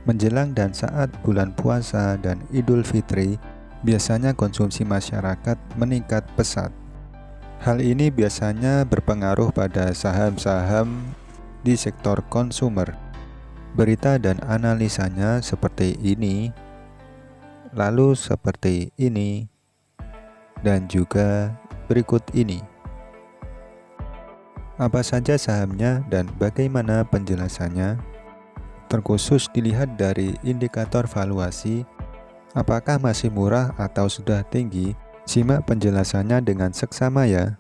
Menjelang dan saat bulan puasa dan Idul Fitri, biasanya konsumsi masyarakat meningkat pesat. Hal ini biasanya berpengaruh pada saham-saham di sektor konsumer. Berita dan analisanya seperti ini, lalu seperti ini, dan juga berikut ini. Apa saja sahamnya dan bagaimana penjelasannya? Terkhusus dilihat dari indikator valuasi, apakah masih murah atau sudah tinggi? Simak penjelasannya dengan seksama ya.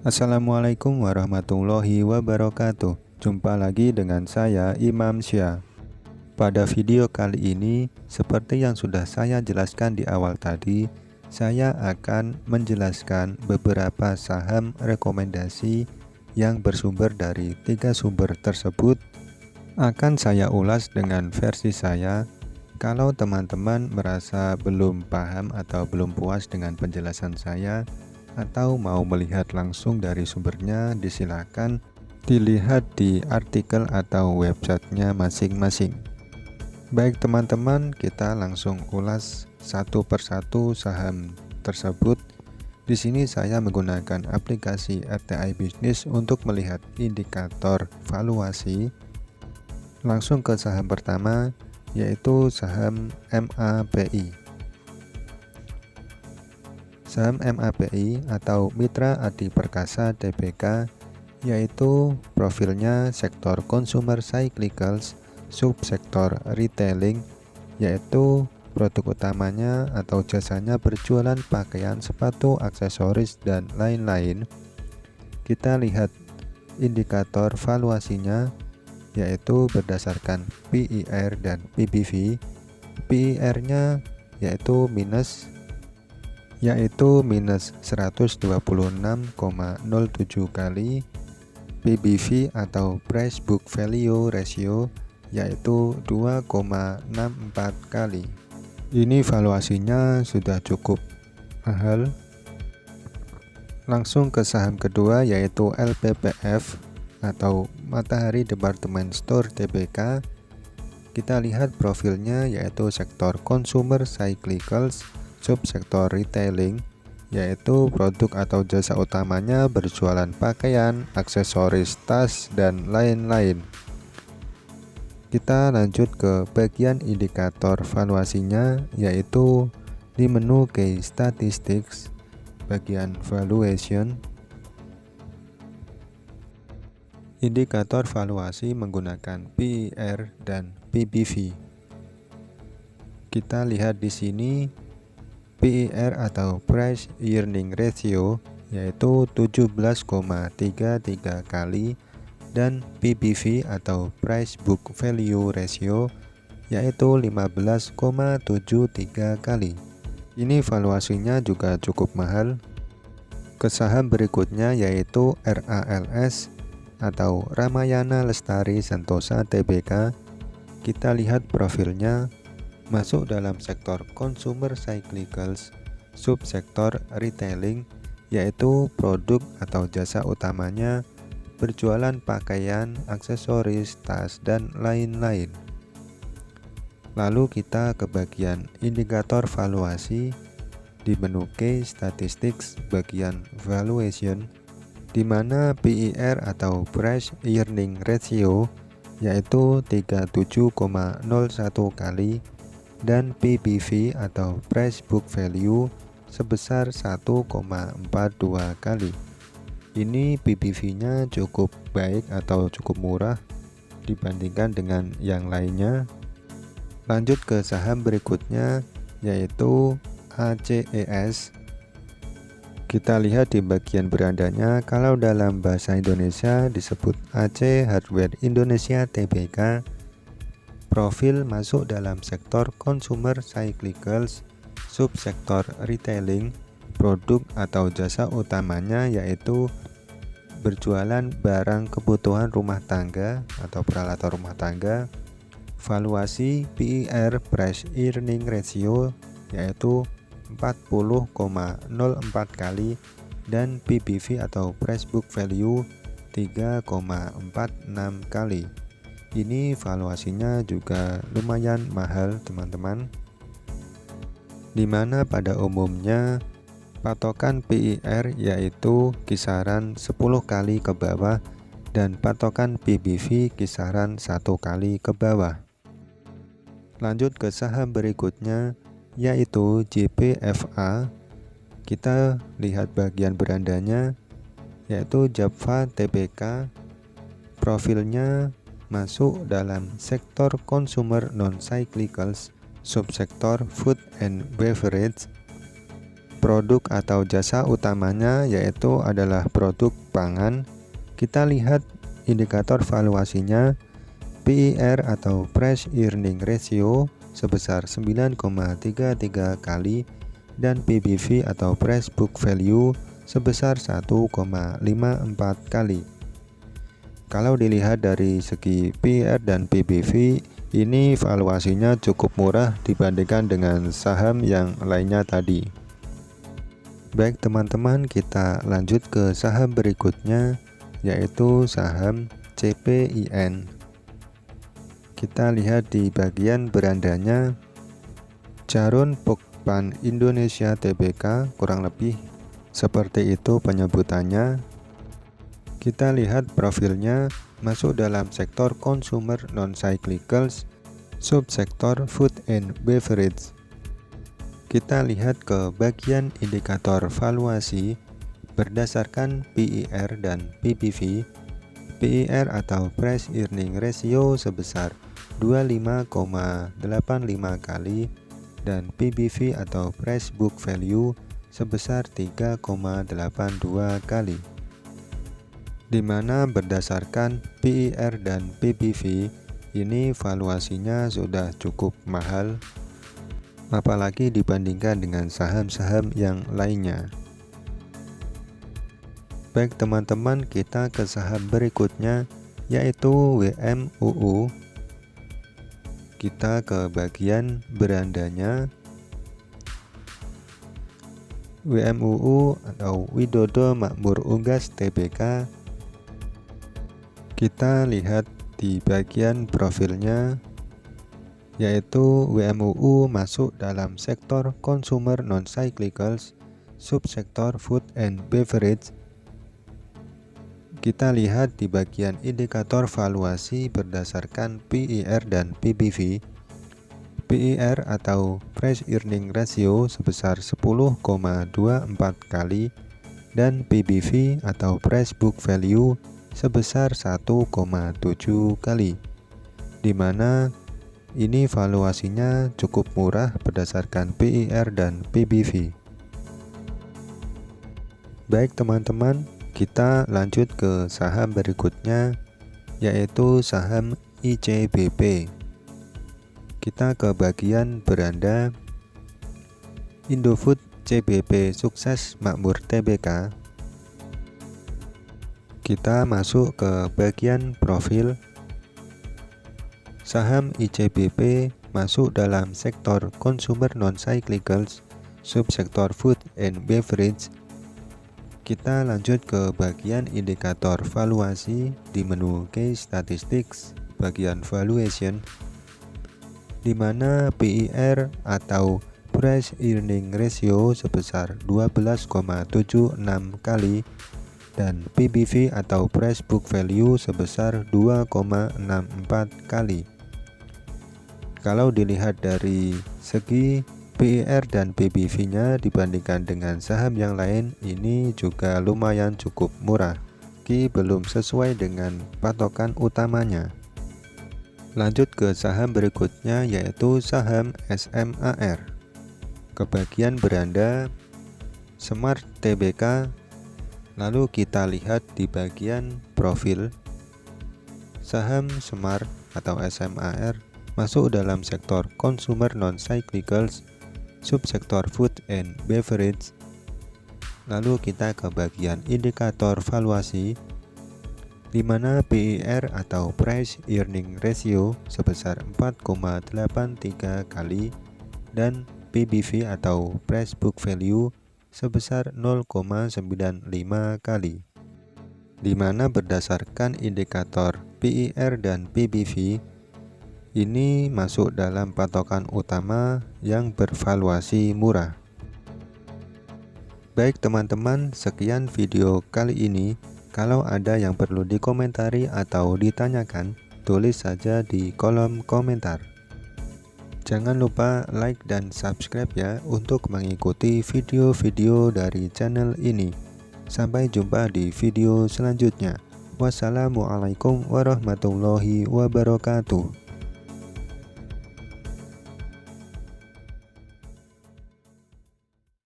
Assalamualaikum warahmatullahi wabarakatuh. Jumpa lagi dengan saya Imam Syah. Pada video kali ini, seperti yang sudah saya jelaskan di awal tadi, saya akan menjelaskan beberapa saham rekomendasi yang bersumber dari 3 sumber tersebut. Akan saya ulas dengan versi saya. Kalau teman-teman merasa belum paham atau belum puas dengan penjelasan saya, atau mau melihat langsung dari sumbernya, disilakan dilihat di artikel atau websitenya masing-masing. Baik teman-teman, kita langsung ulas satu persatu saham tersebut. Di sini saya menggunakan aplikasi RTI Bisnis untuk melihat indikator valuasi. Langsung ke saham pertama, yaitu saham MAPI. Saham MAPI atau Mitra Adi Perkasa Tbk, yaitu profilnya sektor consumer cyclicals, subsektor retailing, yaitu produk utamanya atau jasanya berjualan pakaian, sepatu, aksesoris, dan lain-lain. Kita lihat indikator valuasinya, yaitu berdasarkan PER dan PBV. PER-nya yaitu minus 126,07 kali, PBV atau Price Book Value Ratio yaitu 2,64 kali. Ini valuasinya sudah cukup mahal. Langsung ke saham kedua, yaitu LPPF atau Matahari Department Store Tbk. Kita lihat profilnya, yaitu sektor consumer cyclicals, subsektor retailing, yaitu produk atau jasa utamanya berjualan pakaian, aksesoris, tas, dan lain-lain. Kita lanjut ke bagian indikator valuasinya, yaitu di menu Key Statistics, bagian Valuation. Indikator valuasi menggunakan PER dan PBV. Kita lihat di sini PER atau Price Earning Ratio yaitu 17,33 kali, dan PBV atau Price Book Value Ratio yaitu 15,73 kali. Ini valuasinya juga cukup mahal. Ke saham berikutnya, yaitu RALS atau Ramayana Lestari Sentosa Tbk. Kita lihat profilnya, masuk dalam sektor consumer cyclicals, subsektor retailing, yaitu produk atau jasa utamanya berjualan pakaian, aksesoris, tas, dan lain-lain. Lalu kita ke bagian indikator valuasi di menu Key Statistics, bagian Valuation, di mana PER atau Price Earning Ratio yaitu 37,01 kali, dan PBV atau Price Book Value sebesar 1,42 kali. Ini PBV-nya cukup baik atau cukup murah dibandingkan dengan yang lainnya. Lanjut ke saham berikutnya, yaitu ACES. Kita lihat di bagian berandanya, kalau dalam bahasa Indonesia disebut AC Hardware Indonesia Tbk. Profil masuk dalam sektor consumer cyclicals, subsektor retailing, produk atau jasa utamanya yaitu berjualan barang kebutuhan rumah tangga atau peralatan rumah tangga, valuasi PER Price Earning Ratio yaitu 40,04 kali dan PBV atau Price Book Value 3,46 kali. Ini valuasinya juga lumayan mahal teman-teman, dimana pada umumnya patokan PER yaitu kisaran 10 kali ke bawah dan patokan PBV kisaran 1 kali ke bawah. Lanjut ke saham berikutnya yaitu JPFA. Kita lihat bagian berandanya yaitu Japfa Tbk. Profilnya masuk dalam sektor consumer non-cyclicals, subsektor food and beverage. Produk atau jasa utamanya yaitu adalah produk pangan. Kita lihat indikator valuasinya PER atau Price Earning Ratio sebesar 9,33 kali dan PBV atau Price Book Value sebesar 1,54 kali. Kalau dilihat dari segi PER dan PBV, ini valuasinya cukup murah dibandingkan dengan saham yang lainnya tadi. Baik teman-teman, kita lanjut ke saham berikutnya yaitu saham CPIN. Kita lihat di bagian berandanya Charun Pokpan Indonesia Tbk, kurang lebih seperti itu penyebutannya. Kita lihat profilnya masuk dalam sektor consumer non-cyclicals, subsektor food and beverage. Kita lihat ke bagian indikator valuasi berdasarkan PER dan PBV. PER atau Price Earning Ratio sebesar 25,85 kali dan PBV atau Price Book Value sebesar 3,82 kali. Di mana berdasarkan PER dan PBV ini valuasinya sudah cukup mahal, apalagi dibandingkan dengan saham-saham yang lainnya. Baik teman-teman, kita ke saham berikutnya yaitu WMUU. Kita ke bagian berandanya WMUU atau Widodo Makmur Unggas Tbk. Kita lihat di bagian profilnya yaitu WMUU masuk dalam sektor consumer non-cyclicals, subsektor food and beverage. Kita lihat di bagian indikator valuasi berdasarkan PER dan PBV. PER atau Price Earning Ratio sebesar 10,24 kali dan PBV atau Price Book Value sebesar 1,7 kali, di mana ini valuasinya cukup murah berdasarkan PER dan PBV. Baik teman-teman, kita lanjut ke saham berikutnya yaitu saham ICBP. Kita ke bagian beranda Indofood CBP Sukses Makmur Tbk. Kita masuk ke bagian profil. Saham ICBP masuk dalam sektor consumer non-cyclicals, subsektor food and beverage. Kita lanjut ke bagian indikator valuasi di menu Key Statistics, bagian valuation, di mana PER atau Price Earning Ratio sebesar 12,76 kali dan PBV atau Price Book Value sebesar 2,64 kali. Kalau dilihat dari segi PER dan PBV-nya dibandingkan dengan saham yang lain, ini juga lumayan cukup murah, meski belum sesuai dengan patokan utamanya. Lanjut ke saham berikutnya yaitu saham SMAR. Kebagian beranda Smart Tbk. Lalu kita lihat di bagian profil. Saham Smart atau SMAR masuk dalam sektor consumer non-cyclicals, subsektor food and beverage. Lalu kita ke bagian indikator valuasi. di mana PER atau Price Earning Ratio sebesar 4,83 kali dan PBV atau Price Book Value sebesar 0,95 kali. Di mana berdasarkan indikator PER dan PBV ini masuk dalam patokan utama yang bervaluasi murah. Baik teman-teman, sekian video kali ini. Kalau ada yang perlu dikomentari atau ditanyakan, tulis saja di kolom komentar. Jangan lupa like dan subscribe ya untuk mengikuti video-video dari channel ini. Sampai jumpa di video selanjutnya. Wassalamualaikum warahmatullahi wabarakatuh.